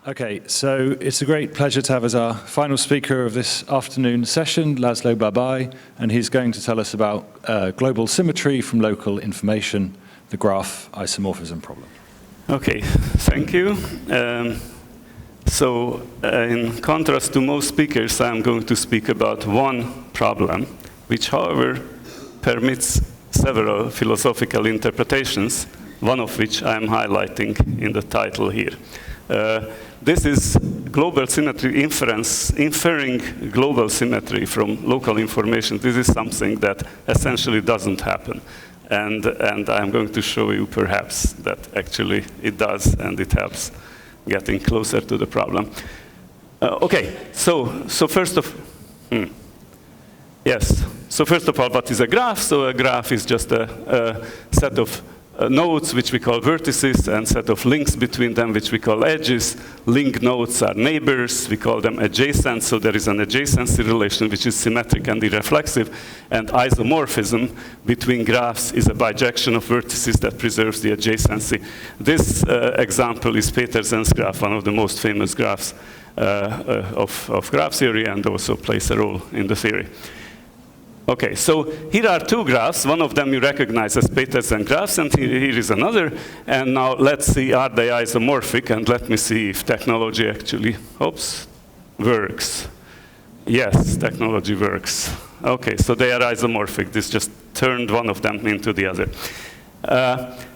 Okay, so it's a great pleasure to have as our final speaker of this afternoon session, László Babai, and he's going to tell us about global symmetry from local information, the graph isomorphism problem. Okay, thank you. In contrast to most speakers, I'm going to speak about one problem, which, however, permits several philosophical interpretations, one of which I'm highlighting in the title here. This is global symmetry inferring global symmetry from local information. This is something that essentially doesn't happen. And I'm going to show you perhaps that actually it does, and it helps getting closer to the problem. Okay, so first of all, what is a graph? So a graph is just a set of nodes, which we call vertices, and set of links between them, which we call edges. Link nodes are neighbors. We call them adjacent. So there is an adjacency relation, which is symmetric and irreflexive. And isomorphism between graphs is a bijection of vertices that preserves the adjacency. This example is Peterson's graph, one of the most famous graphs of graph theory, and also plays a role in the theory. Okay, so here are two graphs. One of them you recognize as Peterson graphs, and here is another. And now let's see, are they isomorphic? And let me see if technology actually, works. Yes, technology works. Okay, so they are isomorphic. This just turned one of them into the other.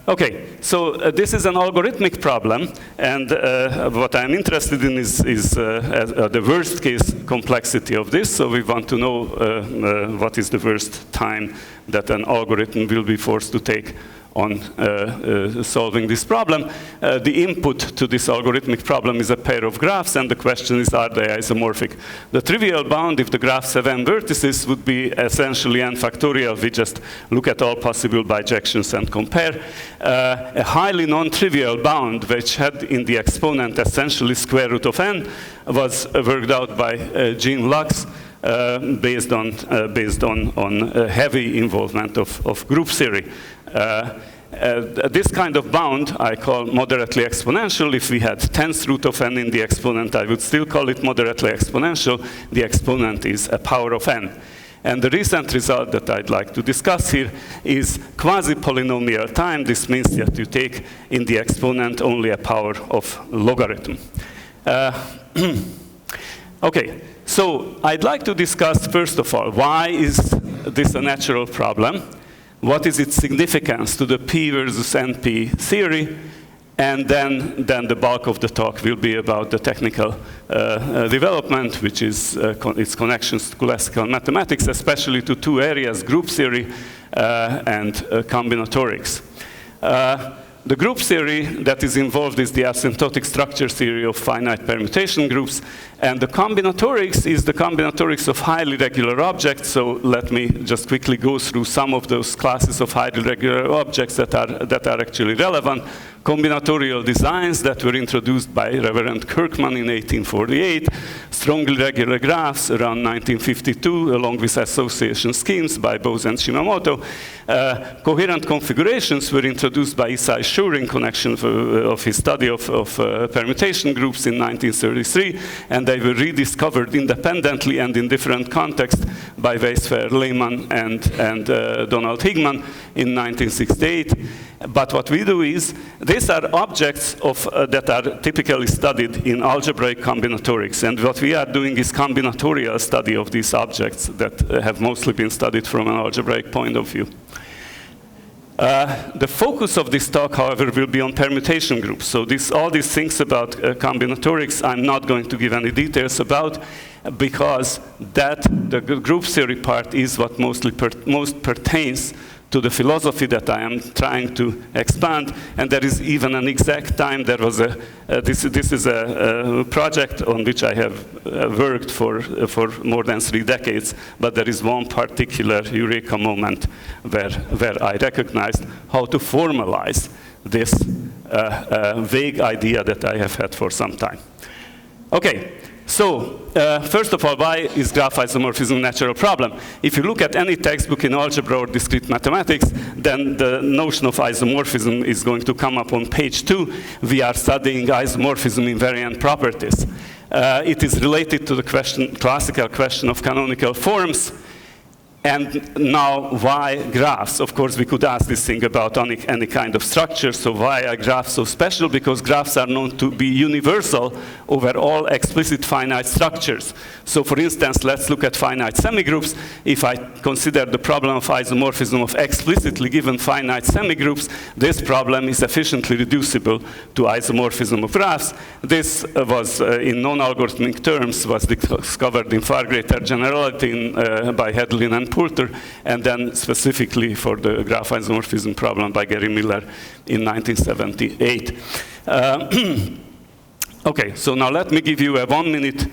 Okay, so this is an algorithmic problem, and what I'm interested in is the worst case complexity of this. So we want to know what is the worst time that an algorithm will be forced to take on solving this problem. The input to this algorithmic problem is a pair of graphs, and the question is, are they isomorphic? The trivial bound, if the graphs have n vertices, would be essentially n factorial. We just look at all possible bijections and compare. A highly non-trivial bound, which had in the exponent essentially square root of n, was worked out by Jean Lux, based on heavy involvement of group theory. This kind of bound I call moderately exponential. If we had 10th root of n in the exponent, I would still call it moderately exponential. The exponent is a power of n. And the recent result that I'd like to discuss here is quasi-polynomial time. This means that you take in the exponent only a power of logarithm. Okay. So I'd like to discuss, first of all, why is this a natural problem? What is its significance to the P versus NP theory? And then the bulk of the talk will be about the technical development, which is its connections to classical mathematics, especially to two areas, group theory and combinatorics. The group theory that is involved is the asymptotic structure theory of finite permutation groups, and the combinatorics is the combinatorics of highly regular objects. So let me just quickly go through some of those classes of highly regular objects that are actually relevant. Combinatorial designs that were introduced by Reverend Kirkman in 1848, strongly regular graphs around 1952, along with association schemes by Bose and Shimamoto. Coherent configurations were introduced by Isai Schur in connection of his study of permutation groups in 1933, and they were rediscovered independently and in different contexts by Weisfer, Lehmann, and Donald Higman in 1968. But what we do is, these are objects that are typically studied in algebraic combinatorics. And what we are doing is combinatorial study of these objects that have mostly been studied from an algebraic point of view. The focus of this talk, however, will be on permutation groups. So all these things about combinatorics, I'm not going to give any details about, because the group theory part is what most pertains to the philosophy that I am trying to expand, and there is even an exact time. There was this is a project on which I have worked for more than 3 decades, but there is one particular eureka moment where I recognized how to formalize this vague idea that I have had for some time. Okay, So, first of all, why is graph isomorphism a natural problem? If you look at any textbook in algebra or discrete mathematics, then the notion of isomorphism is going to come up on page 2. We are studying isomorphism invariant properties. It is related to the classical question of canonical forms. And now, why graphs? Of course, we could ask this thing about any kind of structure, so why are graphs so special? Because graphs are known to be universal over all explicit finite structures. So for instance, let's look at finite semigroups. If I consider the problem of isomorphism of explicitly given finite semigroups, this problem is efficiently reducible to isomorphism of graphs. This was, in non-algorithmic terms, was discovered in far greater generality by Hedlin and Poulter, and then specifically for the graph isomorphism problem by Gary Miller in 1978. Okay, so now let me give you a 1-minute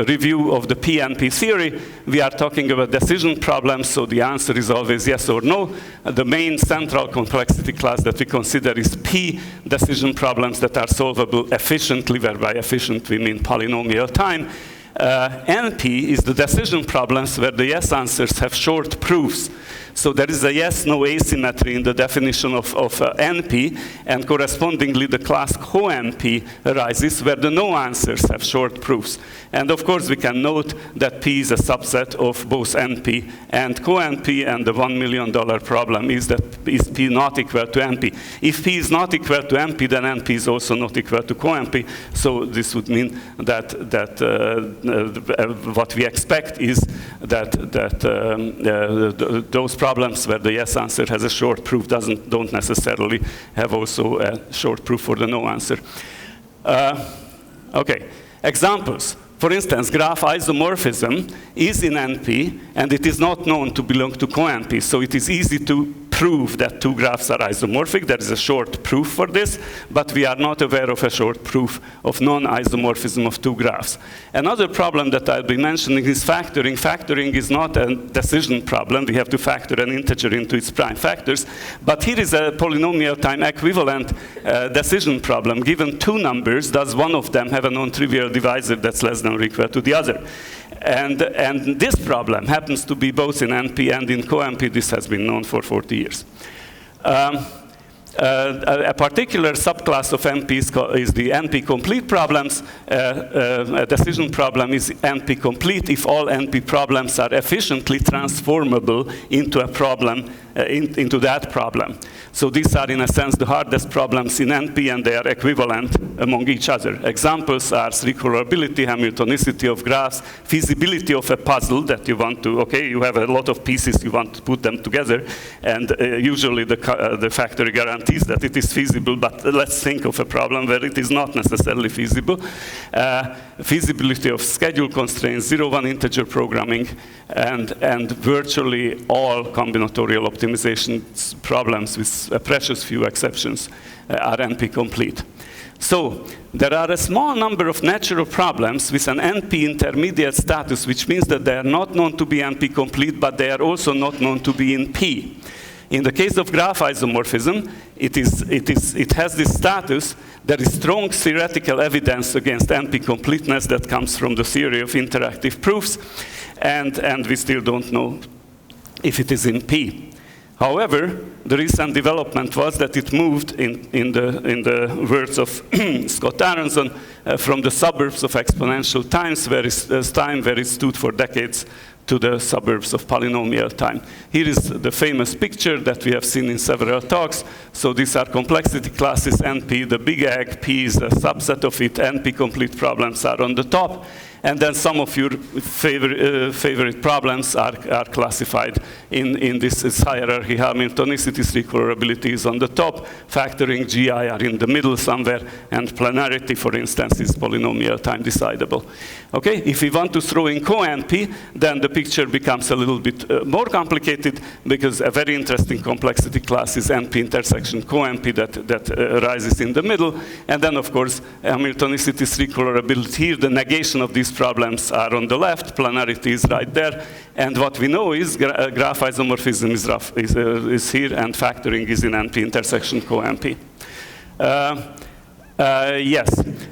review of the P-NP theory. We are talking about decision problems, so the answer is always yes or no. The main central complexity class that we consider is P, decision problems that are solvable efficiently, whereby efficient we mean polynomial time. NP is the decision problems where the yes answers have short proofs. So there is a yes-no asymmetry in the definition of NP, and correspondingly the class co-NP arises where the no answers have short proofs. And of course we can note that P is a subset of both NP and co-NP, and the $1 million problem is that is P not equal to NP. If P is not equal to NP, then NP is also not equal to co-NP, so this would mean that what we expect is that those problems where the yes answer has a short proof don't necessarily have also a short proof for the no answer. Okay, examples. For instance, graph isomorphism is in NP, and it is not known to belong to co-NP, so it is easy to prove that two graphs are isomorphic. There is a short proof for this, but we are not aware of a short proof of non-isomorphism of two graphs. Another problem that I'll be mentioning is factoring. Factoring is not a decision problem. We have to factor an integer into its prime factors, but here is a polynomial time equivalent decision problem. Given two numbers, does one of them have a non-trivial divisor that's less than or equal to the other? And this problem happens to be both in NP and in co-NP. This has been known for 40 years. A particular subclass of NP is the NP complete problems. A decision problem is NP complete if all NP problems are efficiently transformable into a problem, into that problem. So these are, in a sense, the hardest problems in NP, and they are equivalent among each other. Examples are recurability, Hamiltonicity of graphs, feasibility of a puzzle that you want to, okay, you have a lot of pieces, you want to put them together, and usually the factory guarantees that it is feasible, but let's think of a problem where it is not necessarily feasible. Feasibility of schedule constraints, 0-1 integer programming, and virtually all combinatorial optimization problems with a precious few exceptions are NP complete. So there are a small number of natural problems with an NP intermediate status, which means that they are not known to be NP complete, but they are also not known to be in P. In the case of graph isomorphism, it has this status. There is strong theoretical evidence against NP completeness that comes from the theory of interactive proofs, and we still don't know if it is in P. However, the recent development was that it moved, in the words of Scott Aronson, from the suburbs of exponential time, where it stood for decades, to the suburbs of polynomial time. Here is the famous picture that we have seen in several talks. So these are complexity classes NP, the big egg, P is a subset of it, NP complete problems are on the top. And then some of your favorite problems are classified in this hierarchy. Hamiltonicity, recurability is on the top, factoring, GI are in the middle somewhere, and planarity, for instance, is polynomial time decidable. Okay, if we want to throw in co-NP, then the picture becomes a little bit more complicated, because a very interesting complexity class is NP intersection co-NP that arises in the middle. And then, of course, Hamiltonicity, recurability, here the negation of these problems are on the left, planarity is right there, and what we know is graph isomorphism is here, and factoring is in NP intersection co-NP. Yes.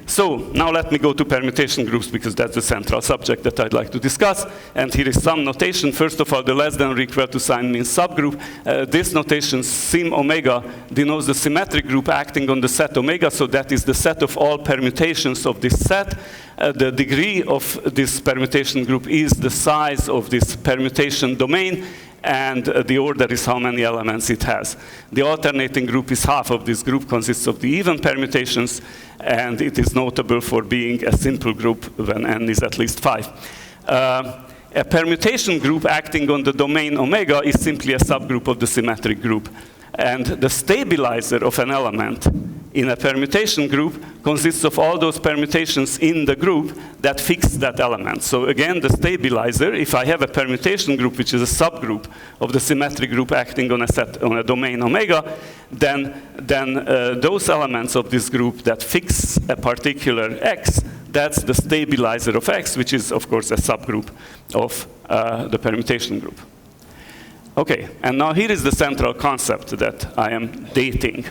So now let me go to permutation groups because that's the central subject that I'd like to discuss. And here is some notation. First of all, the less than or equal to sign means subgroup. This notation, sim omega, denotes the symmetric group acting on the set omega. So that is the set of all permutations of this set. The degree of this permutation group is the size of this permutation domain. And the order is how many elements it has. The alternating group is half of this group, consists of the even permutations, and it is notable for being a simple group when n is at least 5. A permutation group acting on the domain omega is simply a subgroup of the symmetric group. And the stabilizer of an element in a permutation group consists of all those permutations in the group that fix that element. So again, the stabilizer, if I have a permutation group which is a subgroup of the symmetric group acting on a domain omega, then those elements of this group that fix a particular x, that's the stabilizer of x, which is of course a subgroup of the permutation group. Okay, and now here is the central concept that I am dating.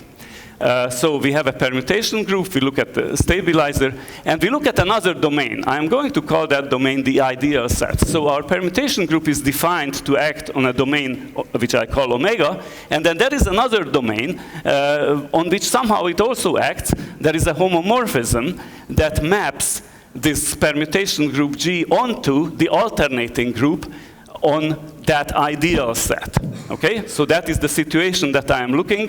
So we have a permutation group, we look at the stabilizer, and we look at another domain. I'm going to call that domain the ideal set. So our permutation group is defined to act on a domain which I call omega, and then there is another domain on which somehow it also acts. There is a homomorphism that maps this permutation group G onto the alternating group on that ideal set. Okay? So that is the situation that I am looking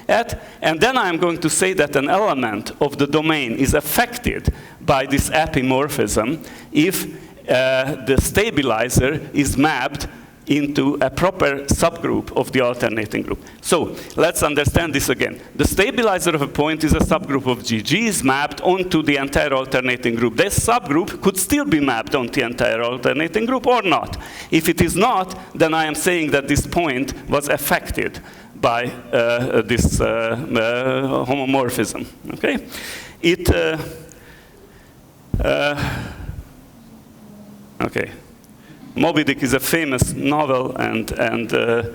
at. And then I am going to say that an element of the domain is affected by this epimorphism if the stabilizer is mapped into a proper subgroup of the alternating group. So let's understand this again. The stabilizer of a point is a subgroup of G. G is mapped onto the entire alternating group. This subgroup could still be mapped onto the entire alternating group or not. If it is not, then I am saying that this point was affected by this homomorphism. Okay? Okay. Moby Dick is a famous novel, and the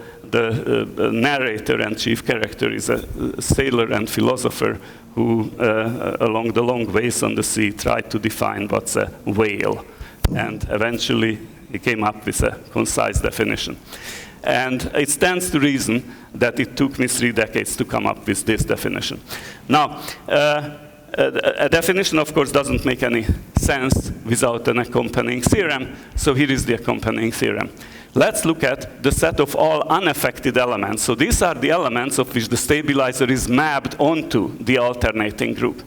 narrator and chief character is a sailor and philosopher who, along the long ways on the sea, tried to define what's a whale. And eventually, he came up with a concise definition. And it stands to reason that it took me 3 decades to come up with this definition. Now, a definition, of course, doesn't make any sense without an accompanying theorem. So here is the accompanying theorem. Let's look at the set of all unaffected elements. So these are the elements of which the stabilizer is mapped onto the alternating group.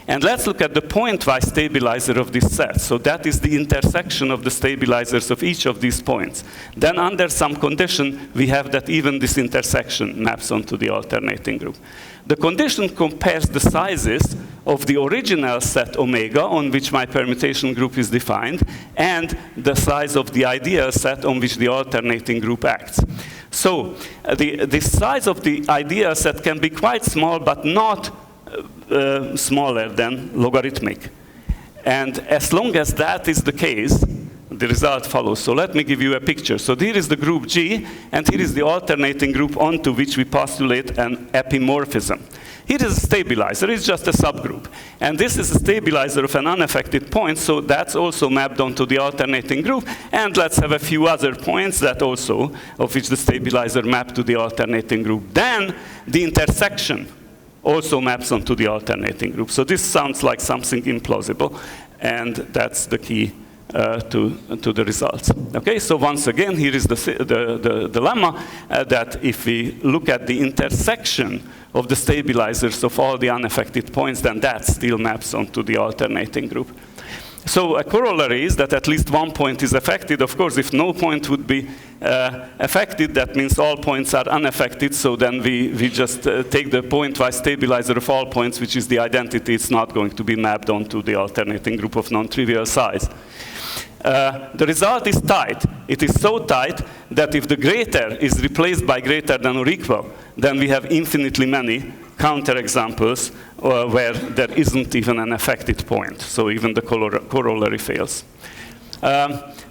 And let's look at the pointwise stabilizer of this set. So that is the intersection of the stabilizers of each of these points. Then under some condition, we have that even this intersection maps onto the alternating group. The condition compares the sizes of the original set omega on which my permutation group is defined and the size of the ideal set on which the alternating group acts. So the size of the ideal set can be quite small, but not smaller than logarithmic. And as long as that is the case, the result follows. So let me give you a picture. So here is the group G, and here is the alternating group onto which we postulate an epimorphism. Here is a stabilizer, it's just a subgroup. And this is a stabilizer of an unaffected point, so that's also mapped onto the alternating group. And let's have a few other points that also, of which the stabilizer mapped to the alternating group. Then the intersection also maps onto the alternating group. So this sounds like something implausible, and that's the key to the results. Okay, so once again, here is the dilemma that if we look at the intersection of the stabilizers of all the unaffected points, then that still maps onto the alternating group. So a corollary is that at least one point is affected. Of course, if no point would be affected, that means all points are unaffected. So then we just take the pointwise stabilizer of all points, which is the identity. It's not going to be mapped onto the alternating group of non-trivial size. The result is tight. It is so tight that if the greater is replaced by greater than or equal, then we have infinitely many counterexamples where there isn't even an affected point. So even the corollary fails.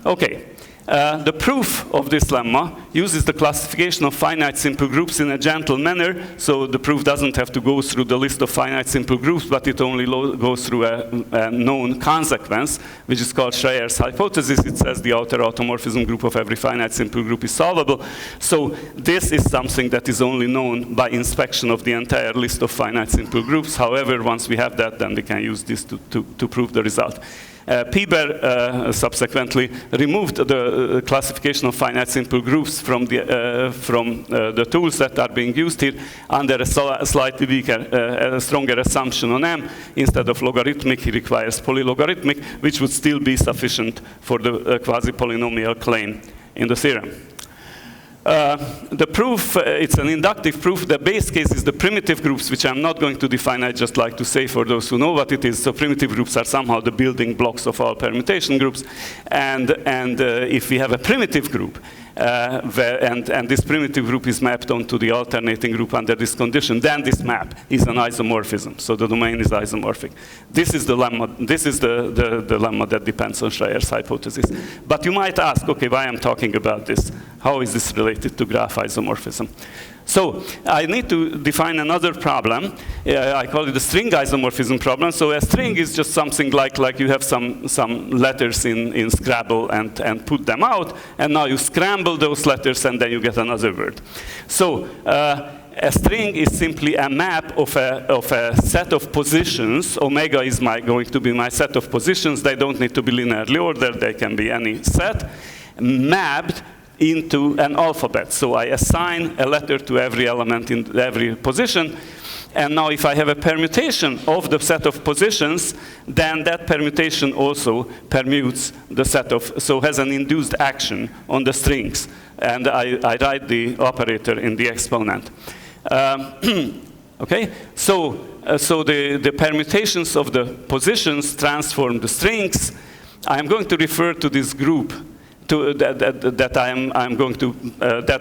Okay. The proof of this lemma uses the classification of finite simple groups in a gentle manner, so the proof doesn't have to go through the list of finite simple groups, but it only goes through a known consequence, which is called Schreyer's hypothesis. It says the outer automorphism group of every finite simple group is solvable. So this is something that is only known by inspection of the entire list of finite simple groups. However, once we have that, then we can use this to prove the result. Pieber subsequently removed the classification of finite simple groups from the tools that are being used here under a slightly weaker, stronger assumption on M. Instead of logarithmic, he requires polylogarithmic, which would still be sufficient for the quasi-polynomial claim in the theorem. The proof, it's an inductive proof. The base case is the primitive groups, which I'm not going to define. I just like to say for those who know what it is. So primitive groups are somehow the building blocks of all permutation groups. And if we have a primitive group, and this primitive group is mapped onto the alternating group under this condition, then this map is an isomorphism. So the domain is isomorphic. This is the lemma. This is the lemma that depends on Schreyer's hypothesis. But you might ask, okay, why I'm talking about this? How is this related to graph isomorphism? So I need to define another problem. I call it the string isomorphism problem. So a string is just something like you have some letters in Scrabble and put them out, and now you scramble those letters and then you get another word. So a string is simply a map of a set of positions. Omega is going to be my set of positions. They don't need to be linearly ordered. They can be any set mapped into an alphabet. So I assign a letter to every element in every position. And now if I have a permutation of the set of positions, then that permutation also permutes the set of, so has an induced action on the strings. And I write the operator in the exponent. Okay, so the permutations of the positions transform the strings. I'm going to refer to this group that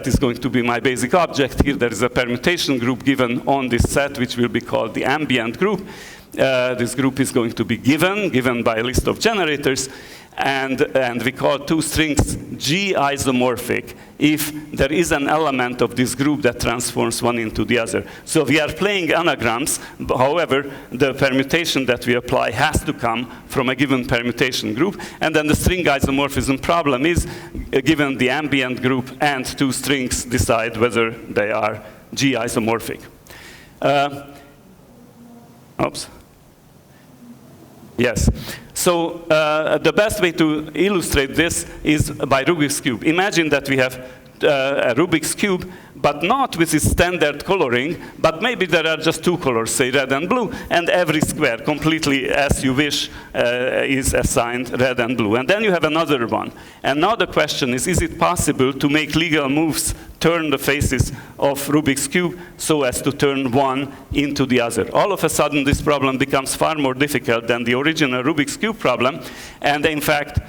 is going to be my basic object. Here there is a permutation group given on this set, which will be called the ambient group. This group is going to be given by a list of generators, and we call two strings G isomorphic if there is an element of this group that transforms one into the other. So we are playing anagrams. However, the permutation that we apply has to come from a given permutation group. And then the string isomorphism problem is given the ambient group and two strings decide whether they are G isomorphic. Oops. Yes. So the best way to illustrate this is by Rubik's Cube. Imagine that we have a Rubik's Cube, but not with its standard coloring, but maybe there are just two colors, say red and blue, and every square, completely as you wish, is assigned red and blue. And then you have another one. And now the question is it possible to make legal moves, turn the faces of Rubik's Cube so as to turn one into the other? All of a sudden, this problem becomes far more difficult than the original Rubik's Cube problem. And in fact,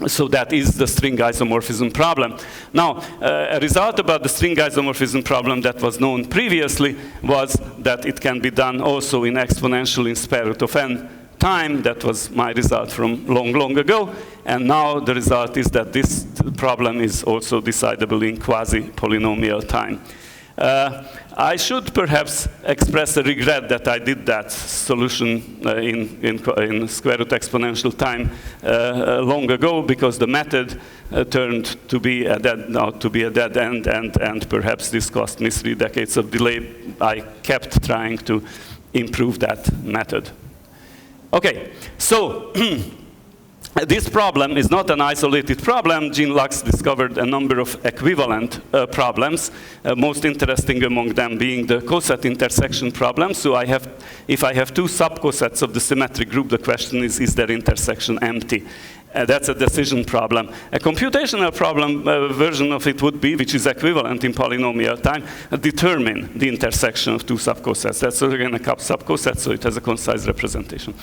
so that is the string isomorphism problem. Now, a result about the string isomorphism problem that was known previously was that it can be done also in exponential in square root of n time. That was my result from long, long ago. And now the result is that this problem is also decidable in quasi-polynomial time. I should perhaps express a regret that I did that solution in square root exponential time long ago, because the method turned to be a dead end, and perhaps this cost me 3 decades of delay. I kept trying to improve that method. Okay, so this problem is not an isolated problem. Jean Lux discovered a number of equivalent problems, most interesting among them being the coset intersection problem. So if I have two subcosets of the symmetric group, the question is their intersection empty? That's a decision problem. A computational problem version of it would be, which is equivalent in polynomial time, determine the intersection of two subcosets. That's again a subcoset, so it has a concise representation.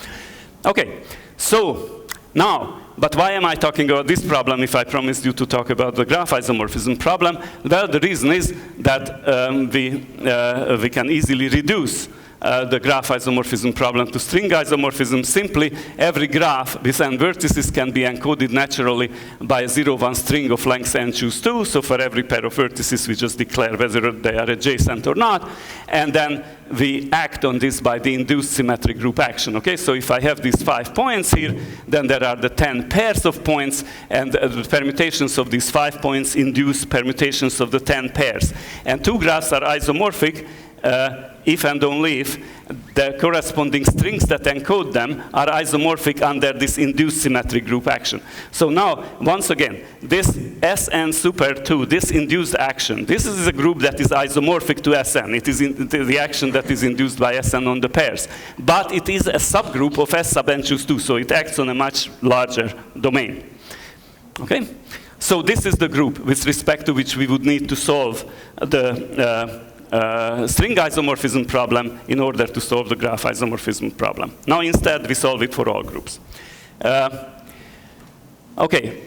Okay, so now, but why am I talking about this problem if I promised you to talk about the graph isomorphism problem? Well, the reason is that we can easily reduce the graph isomorphism problem to string isomorphism. Simply, every graph with n vertices can be encoded naturally by a 0-1 string of length n choose 2. So for every pair of vertices, we just declare whether they are adjacent or not. And then we act on this by the induced symmetry group action. Okay, so if I have these 5 points here, then there are the 10 pairs of points, and the permutations of these 5 points induce permutations of the 10 pairs. And two graphs are isomorphic if and only if the corresponding strings that encode them are isomorphic under this induced symmetry group action. So now, once again, this Sn super 2, this induced action, this is a group that is isomorphic to Sn. It is the action that is induced by Sn on the pairs. But it is a subgroup of S sub n choose 2, so it acts on a much larger domain. Okay? So this is the group with respect to which we would need to solve the string isomorphism problem in order to solve the graph isomorphism problem. Now instead we solve it for all groups. Okay.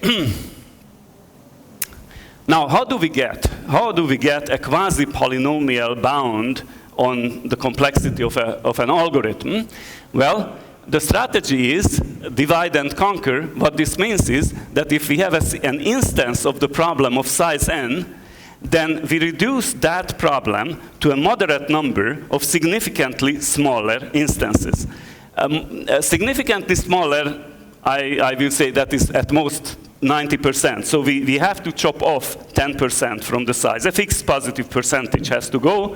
Now how do we get a quasi-polynomial bound on the complexity of an algorithm? Well, the strategy is divide and conquer. What this means is that if we have an instance of the problem of size n, then we reduce that problem to a moderate number of significantly smaller instances. Significantly smaller, I will say that is at most 90%. So we have to chop off 10% from the size. A fixed positive percentage has to go.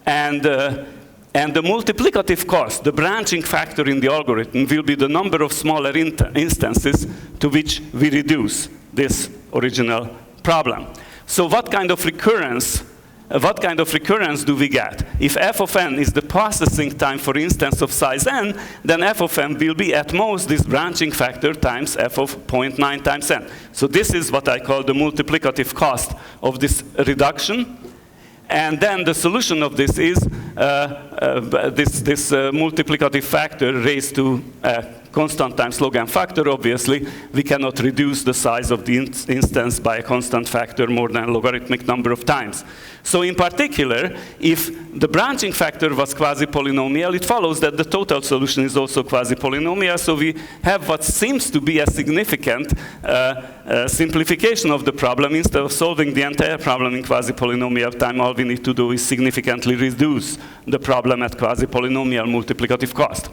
And the multiplicative cost, the branching factor in the algorithm, will be the number of smaller instances to which we reduce this original problem. So what kind of recurrence do we get? If f of n is the processing time for instance of size n, then f of n will be at most this branching factor times f of 0.9 times n. So this is what I call the multiplicative cost of this reduction. And then the solution of this is this multiplicative factor raised to constant times log n factor. Obviously, we cannot reduce the size of the instance by a constant factor more than a logarithmic number of times. So in particular, if the branching factor was quasi-polynomial, it follows that the total solution is also quasi-polynomial. So we have what seems to be a significant simplification of the problem. Instead of solving the entire problem in quasi-polynomial time, all we need to do is significantly reduce the problem at quasi-polynomial multiplicative cost.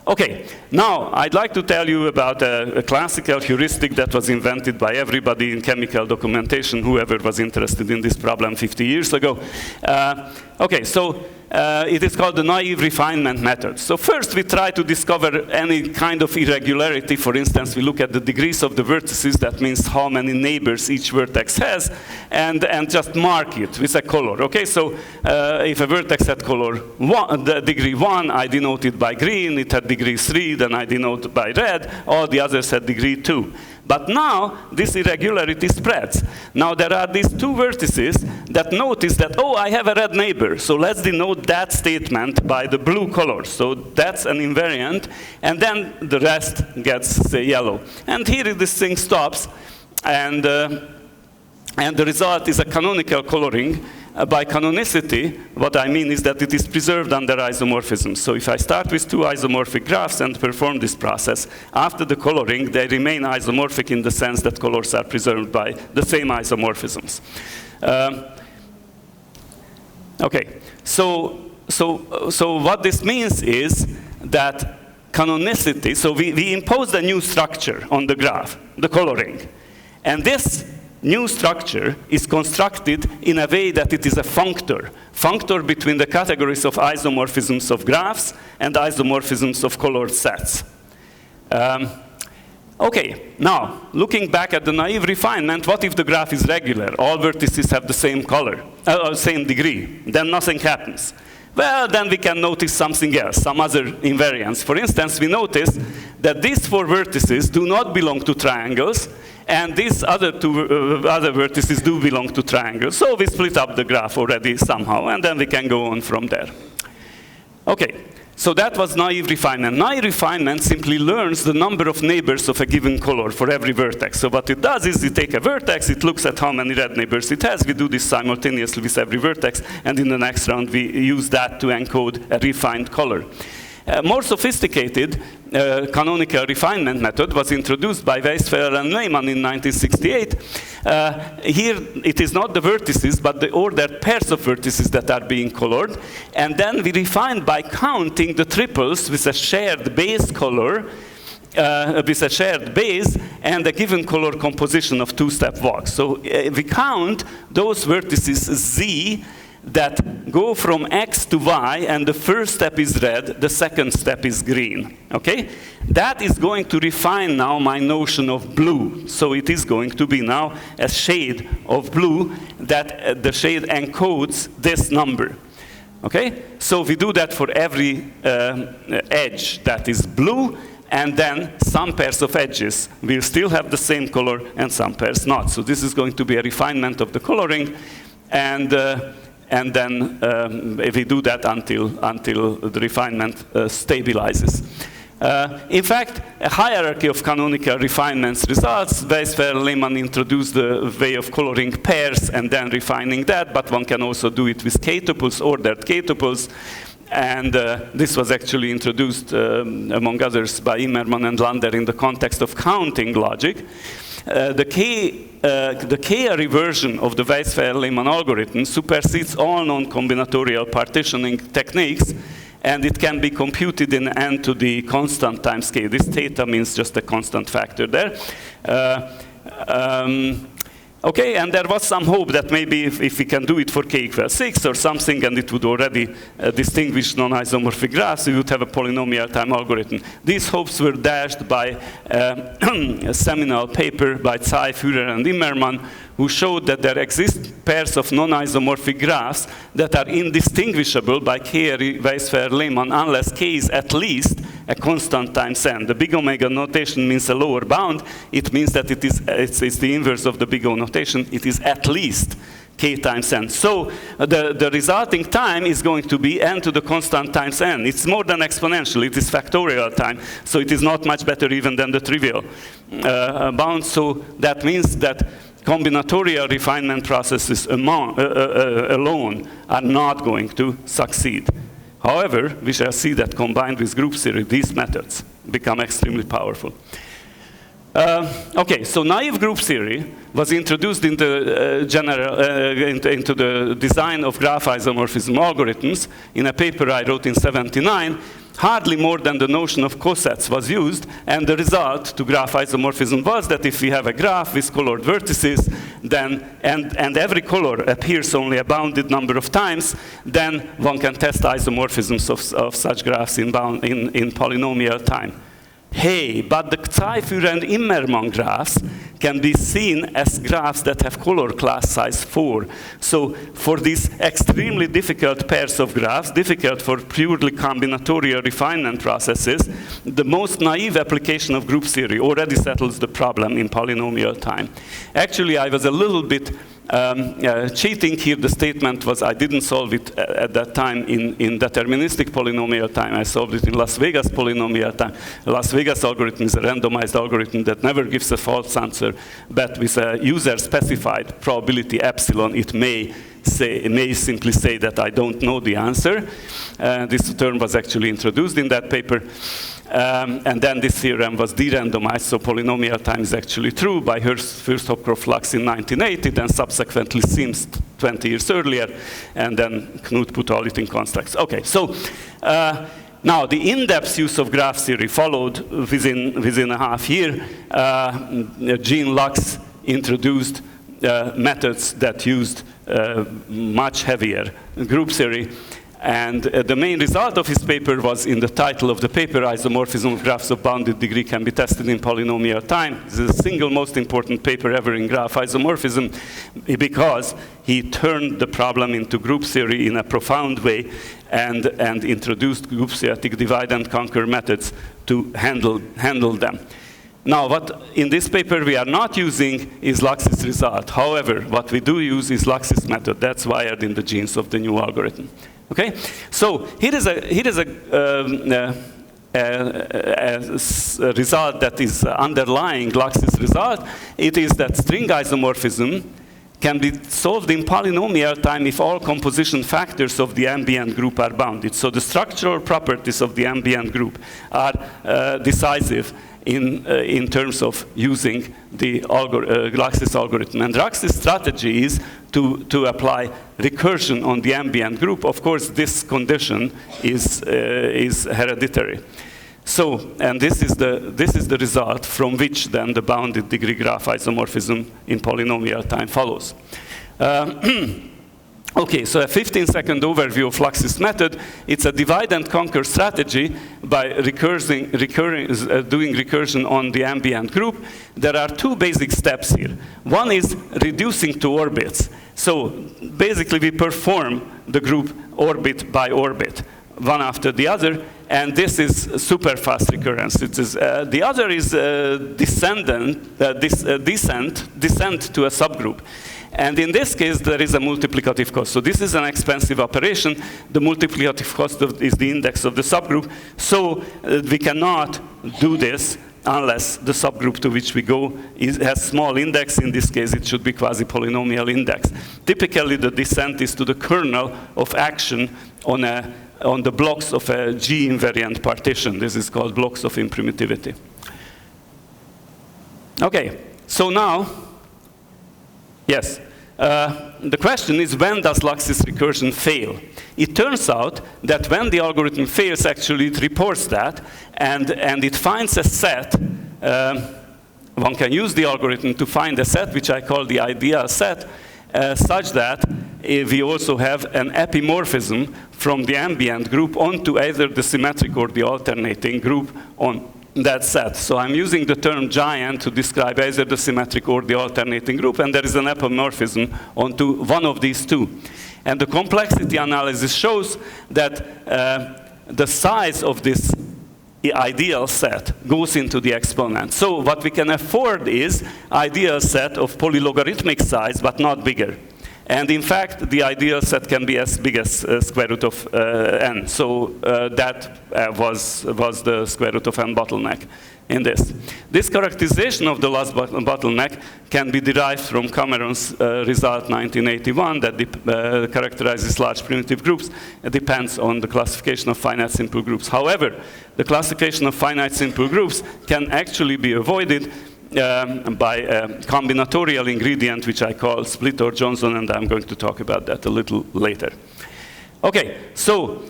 Okay, now I'd like to tell you about a classical heuristic that was invented by everybody in chemical documentation, whoever was interested in this problem 50 years ago. Okay, so it is called the naive refinement method. So first we try to discover any kind of irregularity. For instance, we look at the degrees of the vertices, that means how many neighbors each vertex has, and just mark it with a color. Okay, so if a vertex had color degree 1, I denote it by green. It had degree 3, then I denote by red. All the others had degree 2. But now, this irregularity spreads. Now, there are these two vertices that notice that, oh, I have a red neighbor. So let's denote that statement by the blue color. So that's an invariant. And then the rest gets, say, yellow. And here this thing stops. And the result is a canonical coloring. By canonicity, what I mean is that it is preserved under isomorphism. So if I start with two isomorphic graphs and perform this process, after the coloring, they remain isomorphic in the sense that colors are preserved by the same isomorphisms. Okay, so what this means is that canonicity, so we imposed a new structure on the graph, the coloring. And this new structure is constructed in a way that it is a functor between the categories of isomorphisms of graphs and isomorphisms of colored sets. Okay, now, looking back at the naive refinement, what if the graph is regular? All vertices have the same color, same degree. Then nothing happens. Well, then we can notice something else, some other invariants. For instance, we notice that these four vertices do not belong to triangles, and these other vertices do belong to triangles. So we split up the graph already somehow, and then we can go on from there. Okay, So that was naive refinement. Naive refinement simply learns the number of neighbors of a given color for every vertex. So what it does is you take a vertex, it looks at how many red neighbors it has. We do this simultaneously with every vertex, and in the next round we use that to encode a refined color. More sophisticated canonical refinement method was introduced by Weisfeld and Lehmann in 1968. Here it is not the vertices, but the ordered pairs of vertices that are being colored. And then we refine by counting the triples with a shared base color, with a shared base and a given color composition of two-step walks. So we count those vertices Z that go from X to Y, and the first step is red, the second step is green, okay? That is going to refine now my notion of blue. So it is going to be now a shade of blue that the shade encodes this number, okay? So we do that for every edge that is blue, and then some pairs of edges will still have the same color and some pairs not. So this is going to be a refinement of the coloring, and then we do that until the refinement stabilizes. In fact, a hierarchy of canonical refinements results. Weisfeld Lehmann introduced the way of coloring pairs and then refining that, but one can also do it with k-tuples, ordered k-tuples. And this was actually introduced, among others, by Immermann and Lander in the context of counting logic. The k-ary version of the Weisfeld-Lehmann algorithm supersedes all known combinatorial partitioning techniques, and it can be computed in n to the constant times k. This theta means just a constant factor there. Okay, and there was some hope that maybe if we can do it for k equals 6 or something, and it would already distinguish non-isomorphic graphs, we would have a polynomial time algorithm. These hopes were dashed by a seminal paper by Tsai, Führer, and Immermann, who showed that there exist pairs of non-isomorphic graphs that are indistinguishable by k-ary Weisfeld-Lehmann unless k is at least a constant times n. The big omega notation means a lower bound. It means that it's the inverse of the big O notation. It is at least k times n. So the resulting time is going to be n to the constant times n. It's more than exponential. It is factorial time. So it is not much better even than the trivial bound. So that means that combinatorial refinement processes alone are not going to succeed. However, we shall see that combined with group theory, these methods become extremely powerful. Okay, so naive group theory was introduced into the design of graph isomorphism algorithms in a paper I wrote in '79. Hardly more than the notion of cosets was used, and the result to graph isomorphism was that if we have a graph with colored vertices, then and every color appears only a bounded number of times, then one can test isomorphisms of such graphs in polynomial time. Hey, but the Tsai, Führer, and Immermann graphs can be seen as graphs that have color class size 4. So for these extremely difficult pairs of graphs, difficult for purely combinatorial refinement processes, the most naive application of group theory already settles the problem in polynomial time. Actually, I was a little bit cheating here. The statement was I didn't solve it at that time in deterministic polynomial time. I solved it in Las Vegas polynomial time. The Las Vegas algorithm is a randomized algorithm that never gives a false answer, but with a user-specified probability epsilon, it may simply say that I don't know the answer. This term was actually introduced in that paper. And then this theorem was de-randomized, so polynomial time is actually true by Fürst-Hopcroft-Flachs in 1980, then subsequently Sims 20 years earlier, and then Knut put all it in constructs. Okay, so now the in-depth use of graph theory followed within a half year. Jean Lux introduced methods that used much heavier group theory. And the main result of his paper was in the title of the paper, Isomorphism of Graphs of Bounded Degree Can Be Tested in Polynomial Time. This is the single most important paper ever in graph isomorphism because he turned the problem into group theory in a profound way and introduced group theoretic divide and conquer methods to handle them. Now, what in this paper we are not using is Lux's result. However, what we do use is Lux's method. That's wired in the genes of the new algorithm. Okay, so here is a result that is underlying Lax's result. It is that string isomorphism can be solved in polynomial time if all composition factors of the ambient group are bounded. So the structural properties of the ambient group are decisive in terms of using the Lax's algorithm. And Lax's strategy is to apply recursion on the ambient group. Of course, this condition is hereditary. So, and this is the result from which then the bounded degree graph isomorphism in polynomial time follows. Okay, so a 15-second overview of Lax's method. It's a divide and conquer strategy by doing recursion on the ambient group. There are two basic steps here. One is reducing to orbits. So basically we perform the group orbit by orbit, one after the other, and this is super fast recurrence. It is, the other is descent to a subgroup. And in this case, there is a multiplicative cost. So this is an expensive operation. The multiplicative cost is the index of the subgroup. So we cannot do this unless the subgroup to which we go has small index. In this case, it should be quasi-polynomial index. Typically, the descent is to the kernel of action on the blocks of a G-invariant partition. This is called blocks of imprimitivity. Okay, so now, yes, the question is, when does Lax's recursion fail? It turns out that when the algorithm fails, actually it reports that, and it finds a set. One can use the algorithm to find a set, which I call the ideal set, such that we also have an epimorphism from the ambient group onto either the symmetric or the alternating group on that set. So I'm using the term giant to describe either the symmetric or the alternating group, and there is an epimorphism onto one of these two. And the complexity analysis shows that the size of this ideal set goes into the exponent. So what we can afford is ideal set of polylogarithmic size, but not bigger. And in fact, the ideal set can be as big as square root of n. So that was the square root of n bottleneck in this. This characterization of the last bottleneck can be derived from Cameron's result 1981 that characterizes large primitive groups. It depends on the classification of finite simple groups. However, the classification of finite simple groups can actually be avoided by a combinatorial ingredient, which I call split or Johnson, and I'm going to talk about that a little later. Okay, so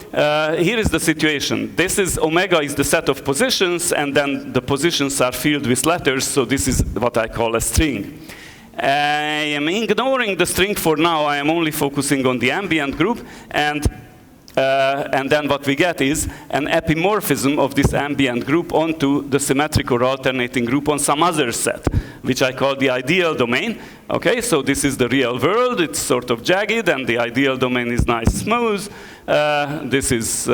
here is the situation. This is omega is the set of positions, and then the positions are filled with letters, so this is what I call a string. I am ignoring the string for now. I am only focusing on the ambient group, and then what we get is an epimorphism of this ambient group onto the symmetric or alternating group on some other set, which I call the ideal domain. Okay, so this is the real world. It's sort of jagged, and the ideal domain is nice smooth. This is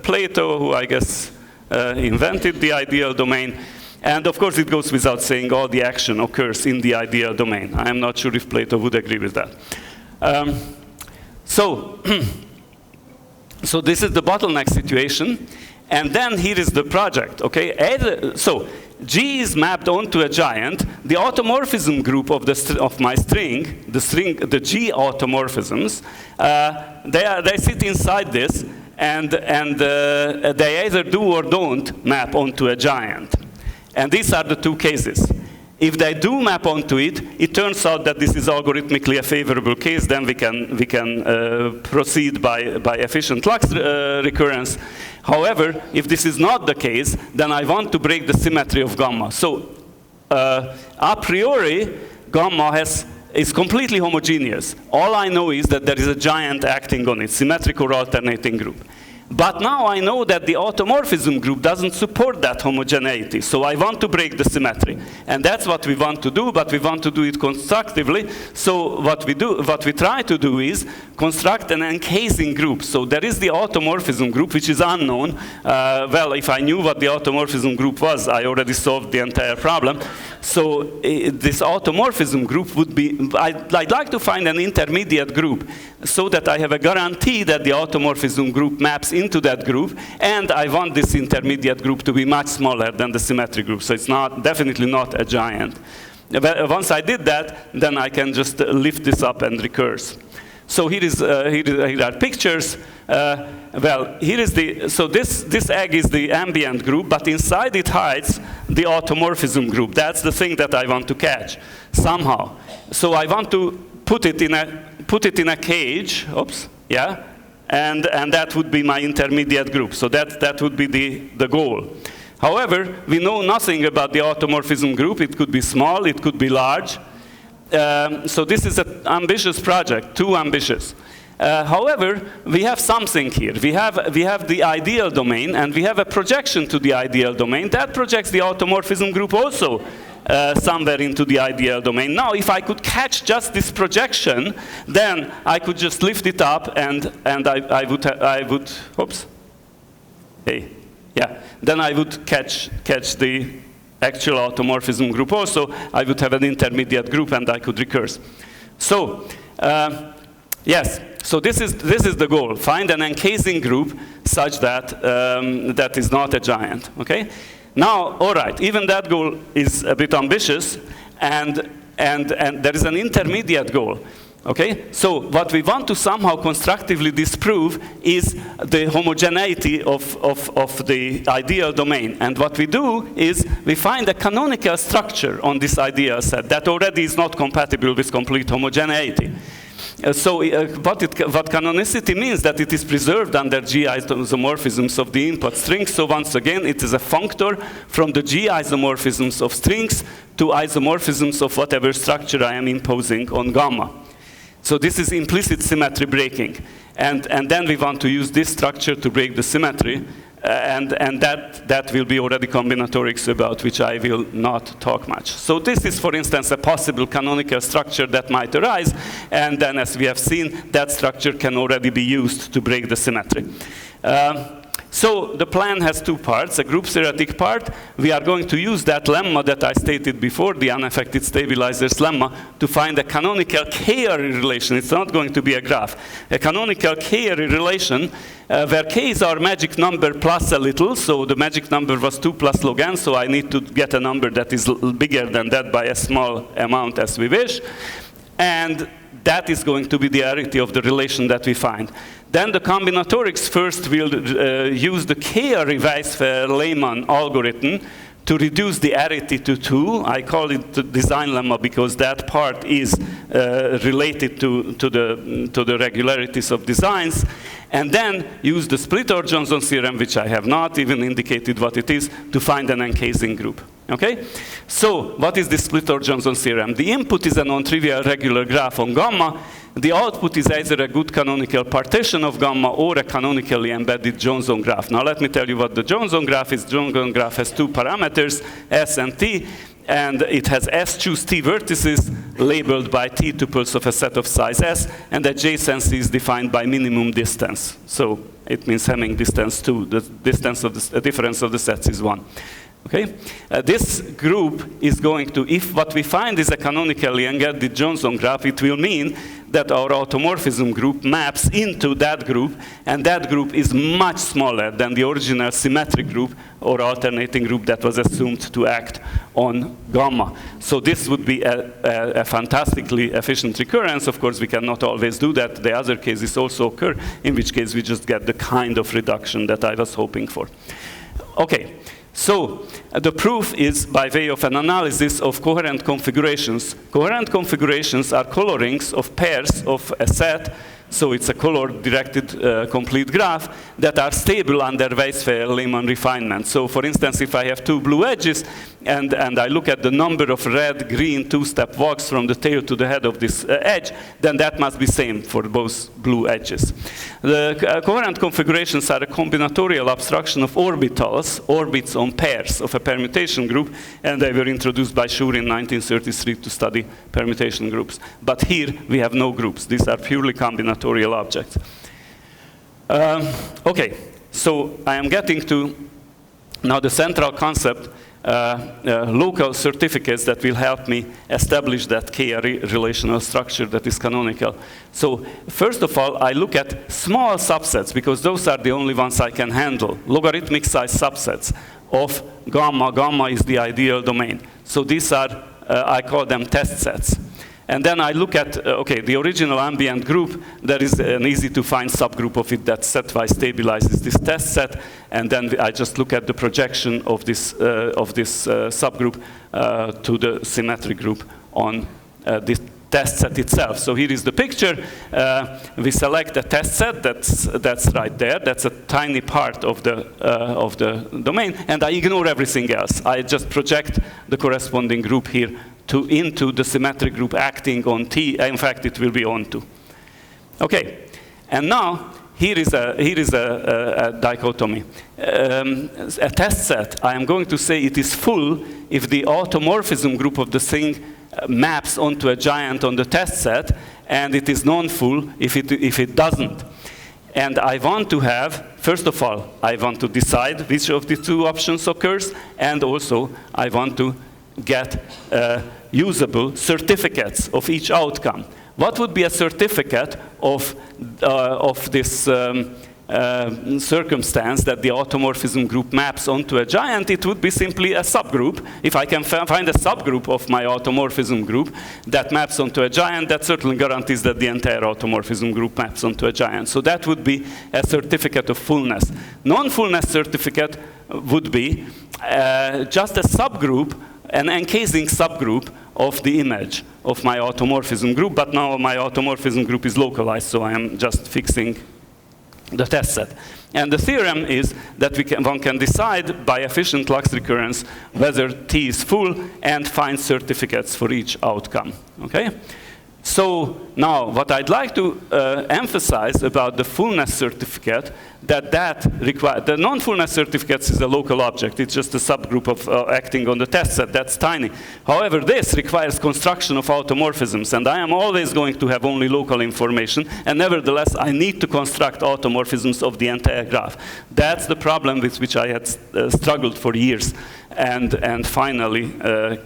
Plato, who I guess invented the ideal domain. And of course, it goes without saying all the action occurs in the ideal domain. I am not sure if Plato would agree with that. So this is the bottleneck situation, and then here is the project, okay? So G is mapped onto a giant. The automorphism group of my string, the G automorphisms, they sit inside this, and they either do or don't map onto a giant. And these are the two cases. If they do map onto it, it turns out that this is algorithmically a favorable case. Then we can proceed by efficient Lax recurrence. However, if this is not the case, then I want to break the symmetry of gamma. So a priori, gamma is completely homogeneous. All I know is that there is a giant acting on it, symmetric or alternating group. But now I know that the automorphism group doesn't support that homogeneity, so I want to break the symmetry. And that's what we want to do, but we want to do it constructively. So what we try to do is construct an encasing group. So there is the automorphism group, which is unknown. Well, if I knew what the automorphism group was, I already solved the entire problem. So this automorphism group would be, I'd like to find an intermediate group so that I have a guarantee that the automorphism group maps into that group, and I want this intermediate group to be much smaller than the symmetry group, so it's definitely not a giant. Once I did that, then I can just lift this up and recurse. So here are pictures. Well, here is so this egg is the ambient group, but inside it hides the automorphism group. That's the thing that I want to catch somehow. So I want to put it in a cage. Oops, yeah, and that would be my intermediate group. So that would be the goal. However, we know nothing about the automorphism group. It could be small, it could be large. So this is an ambitious project, too ambitious. However, we have something here. We have the ideal domain, and we have a projection to the ideal domain. That projects the automorphism group also somewhere into the ideal domain. Now, if I could catch just this projection, then I could just lift it up, and I would, oops, hey, yeah, then I would catch the actual automorphism group also. I would have an intermediate group, and I could recurse. So, yes, so this is the goal. Find an encasing group such that that is not a giant, okay? Now, all right, even that goal is a bit ambitious, and there is an intermediate goal. Okay, so what we want to somehow constructively disprove is the homogeneity of the ideal domain. And what we do is we find a canonical structure on this ideal set that already is not compatible with complete homogeneity. What canonicity means, that it is preserved under G isomorphisms of the input strings. So once again, it is a functor from the G isomorphisms of strings to isomorphisms of whatever structure I am imposing on gamma. So this is implicit symmetry breaking. And then we want to use this structure to break the symmetry. And that will be already combinatorics, about which I will not talk much. So this is, for instance, a possible canonical structure that might arise. And then, as we have seen, that structure can already be used to break the symmetry. So the plan has two parts, a group theoretic part. We are going to use that lemma that I stated before, the unaffected stabilizers lemma, to find a canonical K-ary relation. It's not going to be a graph. A canonical K-ary relation where K is our magic number plus a little. So the magic number was 2 plus log n, so I need to get a number that is bigger than that by a small amount as we wish. And that is going to be the arity of the relation that we find. Then the combinatorics first will use the K-ary Weisfeld-Lehmann algorithm to reduce the arity to 2. I call it the design lemma because that part is related to the regularities of designs. And then use the Splitter-Johnson theorem, which I have not even indicated what it is, to find an encasing group. Okay? So, what is the Splitter-Johnson theorem? The input is a non-trivial regular graph on gamma. The output is either a good canonical partition of gamma or a canonically embedded Johnson graph. Now, let me tell you what the Johnson graph is. Johnson graph has two parameters, S and T, and it has S choose T vertices labeled by T tuples of a set of size S, and adjacency is defined by minimum distance. So, it means Hamming distance 2. The distance of the difference of the sets is 1. Okay? This group is going to, if what we find is a canonically embedded Johnson graph, it will mean that our automorphism group maps into that group, and that group is much smaller than the original symmetric group or alternating group that was assumed to act on gamma. So this would be a fantastically efficient recurrence. Of course, we cannot always do that. The other cases also occur, in which case we just get the kind of reduction that I was hoping for. Okay. So, the proof is by way of an analysis of coherent configurations. Coherent configurations are colorings of pairs of a set, so it's a color-directed complete graph, that are stable under Weisfeld-Lehmann refinement. So, for instance, if I have two blue edges, and I look at the number of red-green two-step walks from the tail to the head of this edge, then that must be same for both blue edges. The coherent configurations are a combinatorial abstraction of orbitals, orbits on pairs of a permutation group, and they were introduced by Schur in 1933 to study permutation groups. But here we have no groups. These are purely combinatorial objects. Okay, so I am getting to now the central concept local certificates that will help me establish that K relational structure that is canonical. So first of all, I look at small subsets, because those are the only ones I can handle. Logarithmic size subsets of gamma. Gamma is the ideal domain. So these are, I call them test sets. And then I look at, okay, the original ambient group. There is an easy-to-find subgroup of it that setwise stabilizes this test set. And then I just look at the projection of this subgroup to the symmetry group on this test set itself. So here is the picture. We select the test set. That's right there. That's a tiny part of the domain. And I ignore everything else. I just project the corresponding group here into the symmetric group acting on T. In fact, it will be on 2. Okay, and now here is a dichotomy. A test set, I am going to say it is full if the automorphism group of the thing maps onto a giant on the test set, and it is non-full if it doesn't. And I want to have, first of all, I want to decide which of the two options occurs, and also I want to get usable certificates of each outcome. What would be a certificate of this circumstance that the automorphism group maps onto a giant? It would be simply a subgroup. If I can find a subgroup of my automorphism group that maps onto a giant, that certainly guarantees that the entire automorphism group maps onto a giant. So that would be a certificate of fullness. Non-fullness certificate would be just a subgroup, an encasing subgroup of the image of my automorphism group, but now my automorphism group is localized, so I am just fixing the test set. And the theorem is that one can decide by efficient Lax recurrence whether T is full and find certificates for each outcome. Okay? So now, what I'd like to emphasize about the fullness certificate, the non-fullness certificates is a local object. It's just a subgroup of acting on the test set. That's tiny. However, this requires construction of automorphisms, and I am always going to have only local information, and nevertheless, I need to construct automorphisms of the entire graph. That's the problem with which I had struggled for years, and finally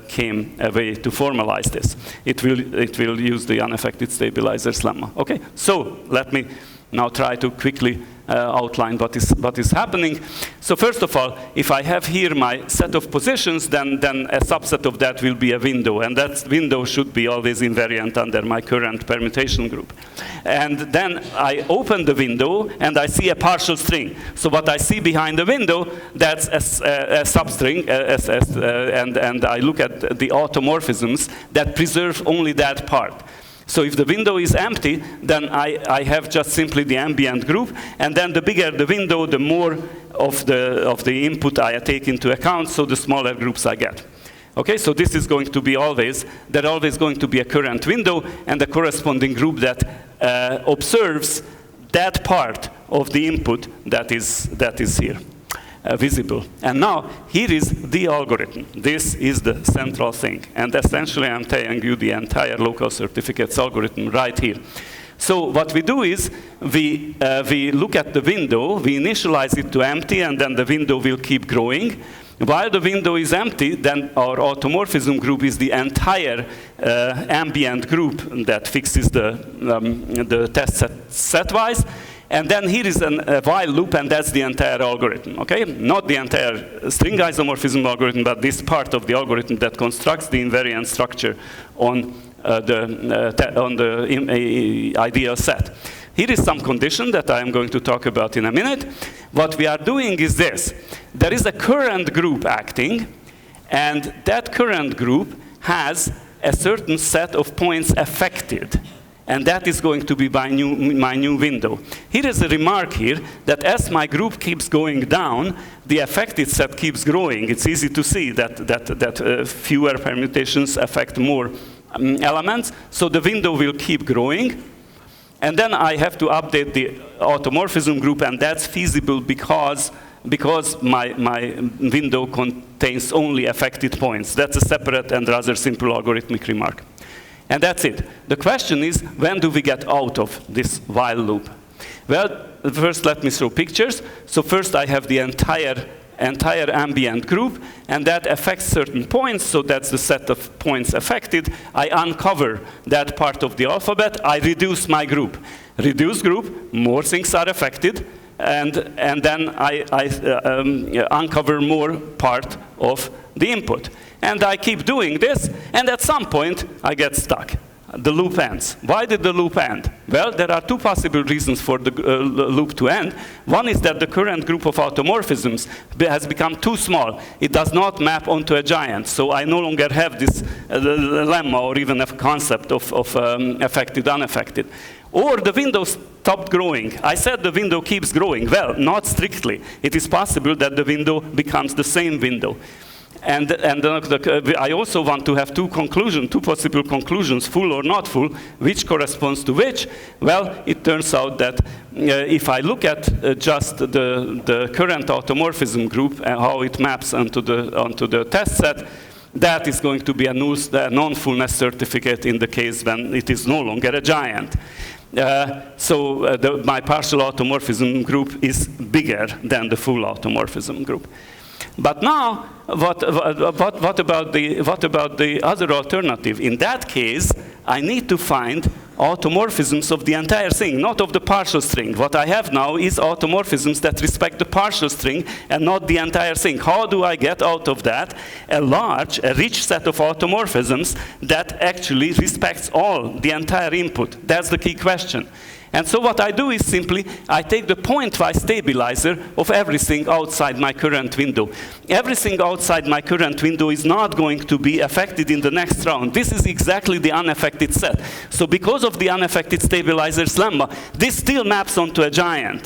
came a way to formalize this. It will use the unaffected stabilizer's lemma. Okay, so let me now try to quickly outline what is happening. So first of all, if I have here my set of positions, then a subset of that will be a window, and that window should be always invariant under my current permutation group. And then I open the window, and I see a partial string. So what I see behind the window, that's a substring, and I look at the automorphisms that preserve only that part. So if the window is empty, then I have just simply the ambient group, and then the bigger the window, the more of the input I take into account, so the smaller groups I get. Okay, so this is going to be always going to be a current window, and the corresponding group that observes that part of the input that is here. Visible. And now, here is the algorithm. This is the central thing. And essentially, I'm telling you the entire local certificates algorithm right here. So what we do is, we look at the window, we initialize it to empty, and then the window will keep growing. While the window is empty, then our automorphism group is the entire ambient group that fixes the test set-wise. And then here is a while loop, and that's the entire algorithm, okay? Not the entire string isomorphism algorithm, but this part of the algorithm that constructs the invariant structure on the ideal set. Here is some condition that I am going to talk about in a minute. What we are doing is this. There is a current group acting, and that current group has a certain set of points affected. And that is going to be my new window. Here is a remark here that as my group keeps going down, the affected set keeps growing. It's easy to see that fewer permutations affect more elements. So the window will keep growing. And then I have to update the automorphism group, and that's feasible because my window contains only affected points. That's a separate and rather simple algorithmic remark. And that's it. The question is, when do we get out of this while loop? Well, first let me show pictures. So first I have the entire entire ambient group, and that affects certain points, so that's the set of points affected. I uncover that part of the alphabet, I reduce my group. Reduced group, more things are affected, and then I uncover more part of the input. And I keep doing this, and at some point, I get stuck. The loop ends. Why did the loop end? Well, there are two possible reasons for the loop to end. One is that the current group of automorphisms has become too small. It does not map onto a giant, so I no longer have this lemma or even a concept of affected, unaffected. Or the window stopped growing. I said the window keeps growing. Well, not strictly. It is possible that the window becomes the same window. And I also want to have two possible conclusions, full or not full, which corresponds to which. Well, it turns out that if I look at just the current automorphism group and how it maps onto the test set, that is going to be a non-fullness certificate in the case when it is no longer a giant. My partial automorphism group is bigger than the full automorphism group. But now, what about the other alternative? In that case, I need to find automorphisms of the entire thing, not of the partial string. What I have now is automorphisms that respect the partial string and not the entire thing. How do I get out of that a rich set of automorphisms that actually respects the entire input? That's the key question. And so what I do is simply, I take the pointwise stabilizer of everything outside my current window. Everything outside my current window is not going to be affected in the next round. This is exactly the unaffected set. So because of the unaffected stabilizer's lemma, this still maps onto a giant.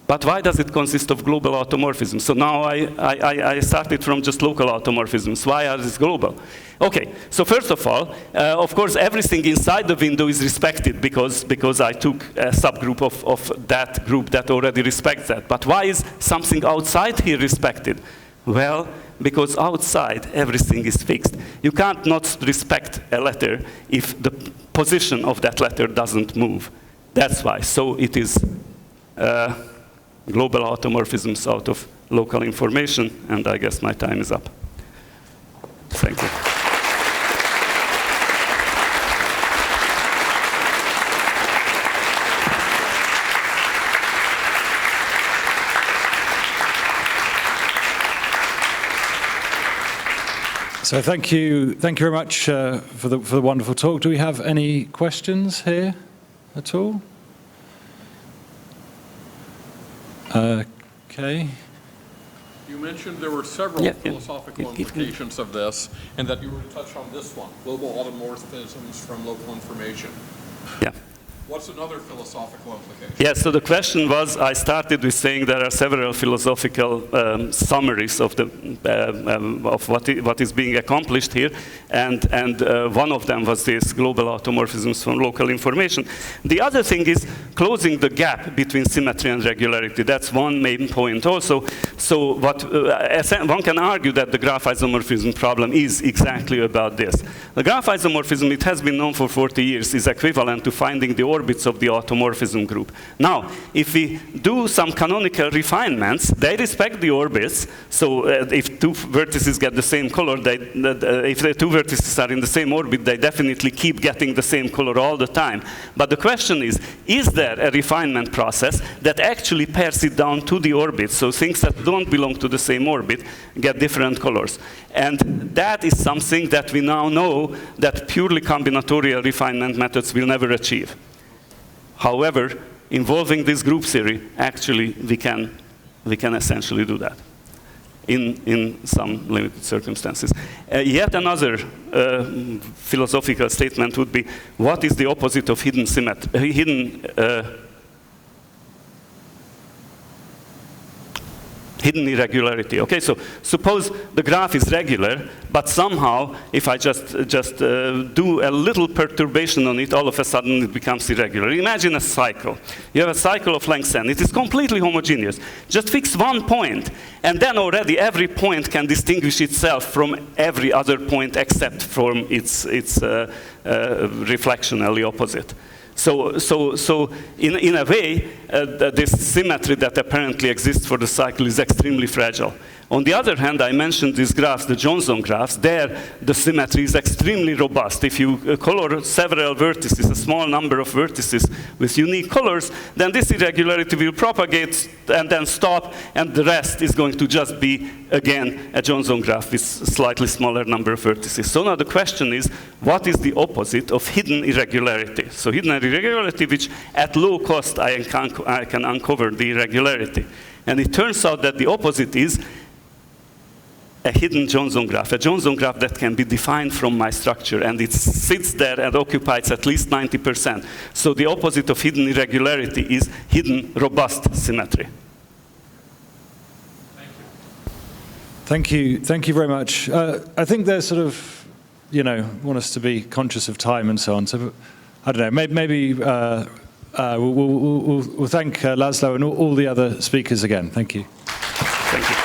But why does it consist of global automorphisms? So now I started from just local automorphisms. Why are these global? Okay, so first of all, of course, everything inside the window is respected because I took a subgroup of that group that already respects that. But why is something outside here respected? Well, because outside everything is fixed. You can't not respect a letter if the position of that letter doesn't move. That's why. So it is global automorphisms out of local information, and I guess my time is up. Thank you. So thank you very much for the wonderful talk. Do we have any questions here at all? Okay. You mentioned there were several philosophical implications of this, and that you were to touch on this one, global automorphisms from local information. Yeah. What's another philosophical implication? Yeah, so the question was, I started with saying there are several philosophical summaries of what is being accomplished here, and one of them was this global automorphisms from local information. The other thing is closing the gap between symmetry and regularity. That's one main point also. So one can argue that the graph isomorphism problem is exactly about this. The graph isomorphism, it has been known for 40 years, is equivalent to finding the orbits of the automorphism group. Now, if we do some canonical refinements, they respect the orbits. So if two vertices get the same color, if the two vertices are in the same orbit, they definitely keep getting the same color all the time. But the question is there a refinement process that actually pairs it down to the orbit? So things that don't belong to the same orbit get different colors. And that is something that we now know that purely combinatorial refinement methods will never achieve. However, involving this group theory, actually we can essentially do that in some limited circumstances. Yet another philosophical statement would be, what is the opposite of hidden irregularity? Okay, so suppose the graph is regular, but somehow, if I just do a little perturbation on it, all of a sudden it becomes irregular. Imagine a cycle. You have a cycle of length n. It is completely homogeneous. Just fix one point, and then already every point can distinguish itself from every other point except from its reflectionally opposite. So in a way, this symmetry that apparently exists for the cycle is extremely fragile. On the other hand, I mentioned these graphs, the Johnson graphs. There, the symmetry is extremely robust. If you color several vertices, a small number of vertices with unique colors, then this irregularity will propagate and then stop, and the rest is going to just be, again, a Johnson graph with slightly smaller number of vertices. So now the question is, what is the opposite of hidden irregularity? So hidden irregularity, which at low cost I can uncover the irregularity. And it turns out that the opposite is a hidden Johnson graph, a Johnson graph that can be defined from my structure, and it sits there and occupies at least 90%. So the opposite of hidden irregularity is hidden robust symmetry. Thank you very much. I think there's sort of, want us to be conscious of time and so on. So I don't know, maybe we'll thank László and all the other speakers again. Thank you. Thank you.